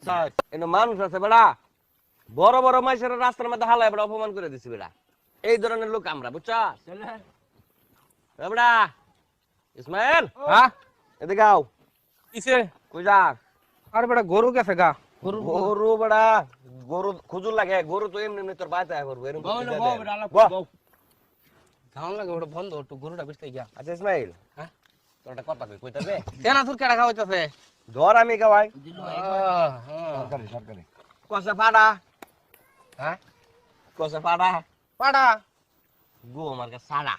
sir এনে মানুষ আছে বেড়া বড় বড় মাইসের রাস্তার মধ্যে হালায় বেড়া অপমান করে দিছি বেড়া এই ধরনের লোক আমরা বুঝছস বেড়া ইসমাইল হ্যাঁ এদিকে আও কিসে কই যাস আরে বেটা গরু গেছে গা গরু বেড়া গরু খুজুর লাগে গরু তো এমনি এমনি তোর বাঁচায় করবো এরকম ধান লাগে ওটা বন্ধ একটু গরুটা বেচতে গিয়া আচ্ছা ইসমাইল হ্যাঁ তোর একটা কথা কই কইতাবে কেনা তোর কেডা খাওয়াইতেছে ধর আমি গাওয়াই হ্যাঁ সরকারি কসে ফাড়া হ্যাঁ কসে ফাড়া পাড়া গো আমার কাছে সাড়া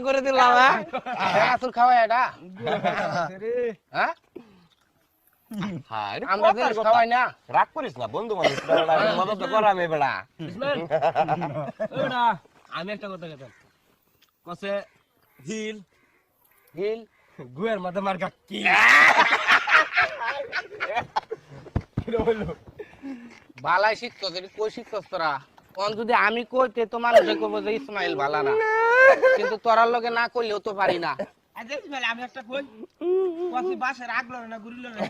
করে দিলাম খাওয়াই এটা হ্যাঁ আমরা জিনিস খাওয়াই না রাগ করিস না বন্ধু মানুষ মদত করা আমি বেড়া আমি একটা কথা কথা কসে হিল হিল গুয়ের মধ্যে মার কি বালাই শিখছস এটা কই শিখছস তোরা কোন যদি আমি কইতে তো মানুষে কইব যে ইসমাইল ভালা না কিন্তু তোরার লগে না কইলেও তো পারি না আচ্ছা ইসমাইল আমি একটা কই কসি বাসের আগ লরে না গুরিল রে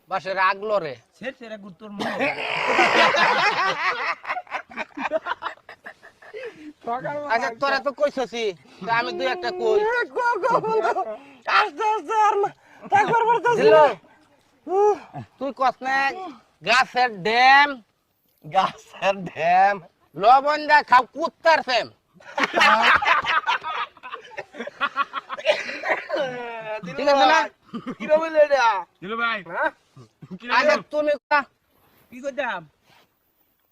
বাসে রাগলো রে ছেড় ছেড়ে গুর তোর মুখ আচ্ছা তোরা তো কইছসি তা আমি দুই একটা কই আস্তে আস্তে আর তাকবার পড়তাছি দিলো তুই কস না গাছের ড্যাম গাছের ড্যাম লবণ দা খাও কুত্তার ফেম ঠিক আছে না কি বলে এটা দিলু ভাই আচ্ছা তুমি কি কইতাম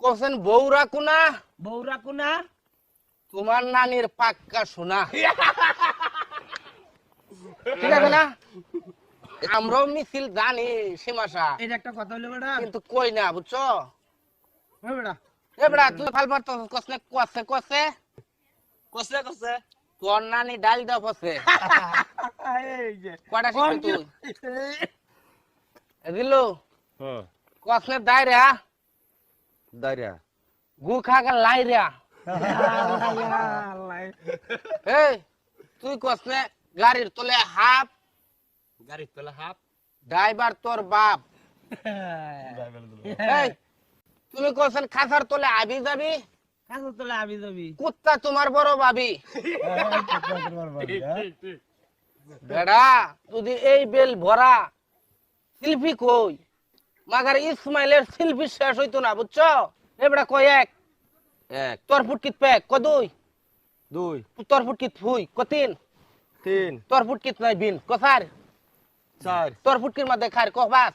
কোসেন বউরা কুনা বউরা কোনা তোমার নানির পাক্কা শোনা ঠিক আছে না আমরাও মিছিল জানি সীমাশা এই একটা কথা হইলো বেটা কিন্তু কই না বুঝছো হ্যাঁ বেটা এ বেড়া তুই ফাল মারতো কসনে কসে কসে কসে কসে তোর নানি ডাল দাও ফসে এই যে কয়টা শিখবি তুই দিলু হ্যাঁ কসনে দাইরা দাইরা গু খাগা লাইরা এই তুই কসনে গাড়ির তলে হাফ গাড়ির তলে হাফ ড্রাইভার তোর বাপ এই তুমি কসেন খাসার তলে আবি যাবি কাছে তোলে আবি যাবি কুত্তা তোমার বড় ভাবি বেড়া যদি এই বেল ভরা শিল্পী কই মাগার ইসমাইলের শিল্পী শেষ হইতো না বুঝছো এ বেড়া কয় এক এক তোর ফুটকিত পেক ক দুই দুই তোর ফুটকিত ফুই ক তিন তিন তোর ফুটকিত নাই বিন ক চার চার তোর ফুটকির মধ্যে খার ক পাঁচ